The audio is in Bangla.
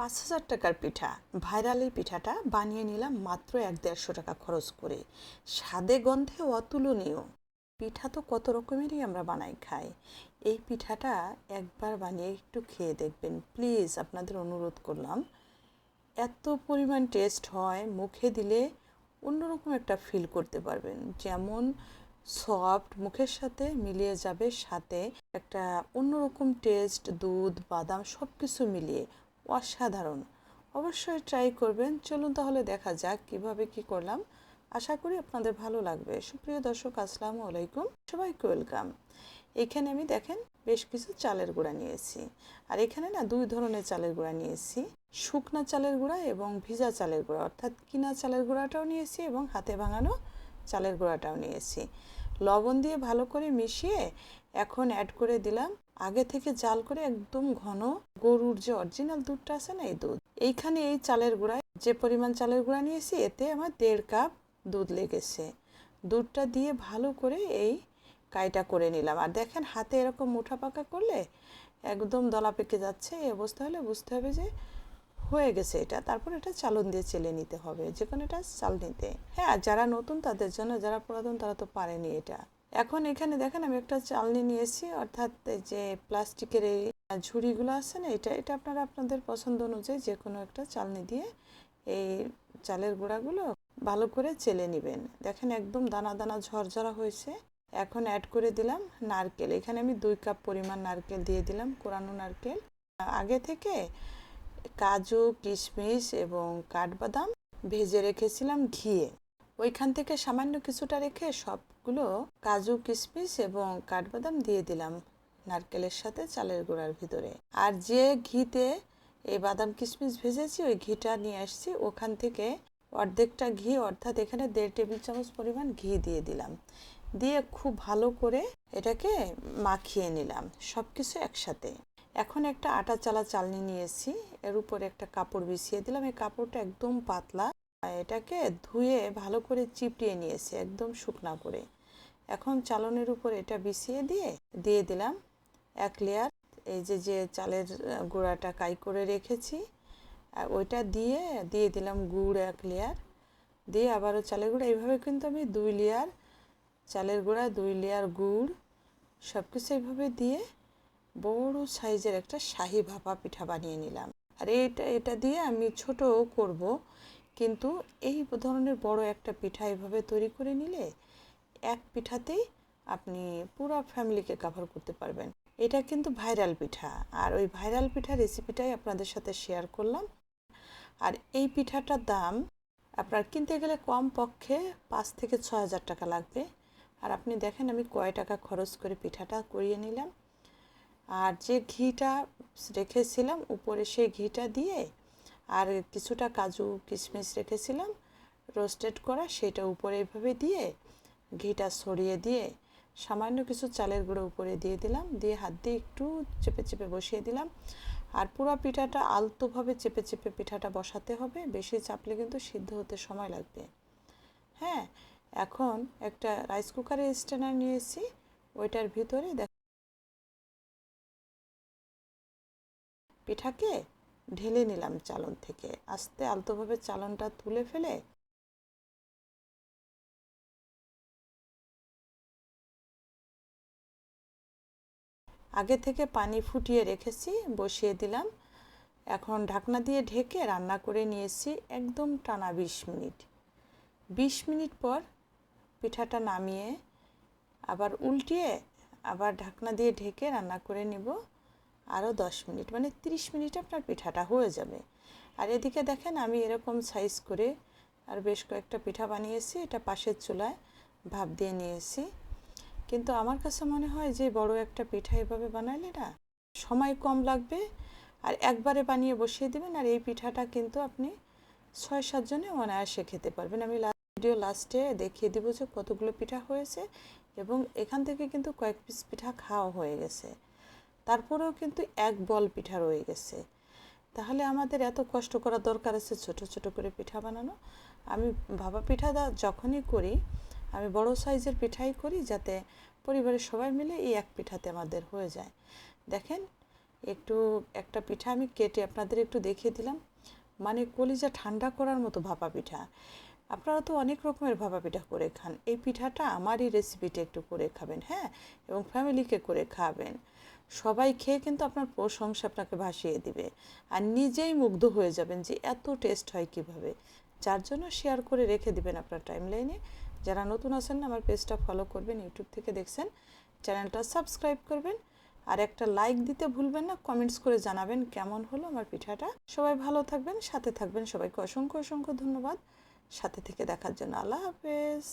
৫,০০০ টাকার পিঠা, ভাইরাল এই পিঠাটা বানিয়ে নিলাম মাত্র ১-১৫০ টাকা খরচ করে। স্বাদে গন্ধে অতুলনীয়। পিঠা তো কত রকমেরই আমরা বানাই খাই। এই পিঠাটা একবার বানিয়ে একটু খেয়ে দেখবেন প্লিজ, আপনাদের অনুরোধ করলাম। এত পরিমাণ টেস্ট হয়, মুখে দিলে অন্যরকম একটা ফিল করতে পারবেন। যেমন সফট, মুখের সাথে মিলিয়ে যাবে, সাথে একটা অন্যরকম টেস্ট, দুধ বাদাম সব কিছু মিলিয়ে অসাধারণ। অবশ্যই ট্রাই করবেন। চলুন তাহলে দেখা যাক কিভাবে কি করলাম। আশা করি আপনাদের ভালো লাগবে। সুপ্রিয় দর্শক, আসসালামু আলাইকুম, সবাইকে ওয়েলকাম। এখানে আমি দেখেন বেশ কিছু চালের গুঁড়া নিয়েছি। আর এখানে না দুই ধরনের চালের গুঁড়া নিয়েছি, শুকনা চালের গুঁড়া এবং ভিজা চালের গুঁড়া, অর্থাৎ কিনা চালের গুঁড়াটাও নিয়েছি এবং হাতে ভাঙানো চালের গুঁড়াটাও নিয়েছি। লবণ দিয়ে ভালো করে মিশিয়ে এখন অ্যাড করে দিলাম আগে থেকে জাল করে একদম ঘন গরুর যে অরিজিনাল দুধটা আছে না, এই দুধ। এইখানে এই চালের গুঁড়ায় যে পরিমাণ চালের গুঁড়া নিয়েছি এতে আমার 1.5 কাপ দুধ লেগেছে। দুধটা দিয়ে ভালো করে এই কাইটা করে নিলাম। আর দেখেন হাতে এরকম মুঠা পাকা করলে একদম দলা পেকে যাচ্ছে, এই অবস্থা হলে বুঝতে হবে যে হয়ে গেছে এটা। তারপর এটা চালন দিয়ে চেলে নিতে হবে, যে কোনো এটা চাল নিতে। হ্যাঁ, যারা নতুন তাদের জন্য, যারা পুরাতন তারা তো পারেনি এটা। এখন এখানে দেখেন আমি একটা চালনি নিয়েছি, অর্থাৎ যে প্লাস্টিকের এই ঝুড়িগুলো আছে না, এটা আপনারা আপনাদের পছন্দ অনুযায়ী যে কোনো একটা চালনি দিয়ে এই চালের গুঁড়াগুলো ভালো করে চেলে নেবেন। দেখেন একদম দানা দানা ঝরঝরা হয়েছে। এখন অ্যাড করে দিলাম নারকেল। এখানে আমি 2 কাপ পরিমাণ নারকেল দিয়ে দিলাম, কোরানো নারকেল। আগে থেকে কাজু, কিশমিশ এবং কাঠবাদাম ভেজে রেখেছিলাম ঘিয়ে। ওইখান থেকে সামান্য কিছুটা রেখে সবগুলো কাজু, কিশমিশ এবং কাঠবাদাম দিয়ে দিলাম নারকেলের সাথে চালের গুঁড়ার ভিতরে। আর যে ঘিতে এই বাদাম কিশমিশ ভেজেছি ওই ঘিটা নিয়ে আসছি, ওখান থেকে অর্ধেকটা ঘি, অর্থাৎ এখানে 1.5 টেবিল চামচ পরিমাণ ঘি দিয়ে দিলাম। দিয়ে খুব ভালো করে এটাকে মাখিয়ে নিলাম সব কিছু একসাথে। এখন একটা আটা চালা চালনি নিয়েছি, এর উপরে একটা কাপড় বিছিয়ে দিলাম। এই কাপড়টা একদম পাতলা, এটাকে ধুয়ে ভালো করে চিপড়িয়ে নিয়েছি একদম শুকনা করে। এখন চালনের উপর এটা বিছিয়ে দিয়ে দিলাম 1 লেয়ার এই যে চালের গুঁড়াটা কাই করে রেখেছি, ওইটা দিয়ে দিলাম গুড় 1 লেয়ার, দিয়ে আবারও চালের গুঁড়া। এইভাবে কিন্তু আমি 2 লেয়ার চালের গুঁড়া, 2 লেয়ার গুড় সব কিছু এইভাবে দিয়ে বড় সাইজের একটা শাহি ভাপা পিঠা বানিয়ে নিলাম। আর এটা দিয়ে আমি ছোটও করব, কিন্তু এই ধরনের বড় একটা পিঠা এভাবে তৈরি করে নিলে এক পিঠাতেই আপনি পুরো ফ্যামিলিকে কভার করতে পারবেন। এটা কিন্তু ভাইরাল পিঠা, আর ওই ভাইরাল পিঠা রেসিপিটাই আপনাদের সাথে শেয়ার করলাম। আর এই পিঠাটার দাম আপনার কিনতে গেলে কম পক্ষে 5 থেকে 6,000 টাকা লাগবে। আর আপনি দেখেন আমি কয় টাকা খরচ করে পিঠাটা করিয়ে নিলাম। আর যে ঘিটা রেখেছিলাম উপরে, সেই ঘিটা দিয়ে আর কিছুটা কাজু কিশমিশ রেখেছিলাম রোস্টেড করা, সেটা উপরে এইভাবে দিয়ে ঘিটা ছড়িয়ে দিয়ে সামান্য কিছু চালের গুঁড়ো উপরে দিয়ে দিলাম, দিয়ে হাত দিয়ে একটু চেপে চেপে বসিয়ে দিলাম। আর পুরো পিঠাটা আলতোভাবে চেপে চেপে পিঠাটা বসাতে হবে, বেশি চাপলে কিন্তু সিদ্ধ হতে সময় লাগবে। হ্যাঁ, এখন একটা রাইস কুকারের স্ট্যান্ডার নিয়েছি, ওইটার ভিতরে পিঠাকে ঢেলে নিলাম চালন থেকে। আস্তে আলতোভাবে চালনটা তুলে ফেলে আগে থেকে পানি ফুটিয়ে রেখেছি বসিয়ে দিলাম। এখন ঢাকনা দিয়ে ঢেকে রান্না করে নিয়েছি একদম টানা 20 মিনিট। 20 মিনিট পর পিঠাটা নামিয়ে আবার উল্টিয়ে আবার ঢাকনা দিয়ে ঢেকে রান্না করে নিব আরও 10 মিনিট, মানে 30 মিনিটে আপনার পিঠাটা হয়ে যাবে। আর এদিকে দেখেন আমি এরকম সাইজ করে আর বেশ কয়েকটা পিঠা বানিয়েছি, এটা পাশের চুলায় ভাপ দিয়ে নিয়েছি। কিন্তু আমার কাছে মনে হয় যে বড় একটা পিঠা এভাবে বানালে না সময় কম লাগবে, আর একবারে বানিয়ে বসিয়ে দেবেন। আর এই পিঠাটা কিন্তু আপনি 6-7 জনে অনায়াসে খেতে পারবেন। আমি ভিডিও লাস্টে দেখিয়ে দিব যে কতগুলো পিঠা হয়েছে, এবং এখান থেকে কিন্তু কয়েক পিস পিঠা খাওয়া হয়ে গেছে। তারপরেও কিন্তু এক বল পিঠা রয়ে গেছে। তাহলে আমাদের এত কষ্ট করা দরকার আছে ছোট ছোট করে পিঠা বানানো? আমি ভাপা পিঠা যখনই করি আমি বড় সাইজের পিঠাই করি, যাতে পরিবারের সবাই মিলে এই এক পিঠাতে আমাদের হয়ে যায়। দেখেন একটা পিঠা আমি কেটে আপনাদের একটু দেখিয়ে দিলাম, মানে কলিজা ঠান্ডা করার মতো ভাপা পিঠা। আপনারা তো অনেক রকমের ভাপা পিঠা করে খান, এই পিঠাটা আমারই রেসিপিটা একটু করে খাবেন, হ্যাঁ, এবং ফ্যামিলিকে করে খাবেন। সবাই খেয়ে কিন্তু আপনার প্রশংসা আপনাকে ভাসিয়ে দিবে, আর নিজেই মুগ্ধ হয়ে যাবেন যে এত টেস্ট হয় কিভাবে। যার জন্য শেয়ার করে রেখে দিবেন আপনার টাইমলাইনে। যারা নতুন আছেন আমার পেজটা ফলো করবেন, ইউটিউব থেকে দেখছেন চ্যানেলটা সাবস্ক্রাইব করবেন, আর একটা লাইক দিতে ভুলবেন না, কমেন্টস করে জানাবেন কেমন হলো আমার পিঠাটা। সবাই ভালো থাকবেন, সাথে থাকবেন, সবাইকে অসংখ্য অসংখ্য ধন্যবাদ সাথে থেকে দেখার জন্য। আল্লাহ হাফেজ।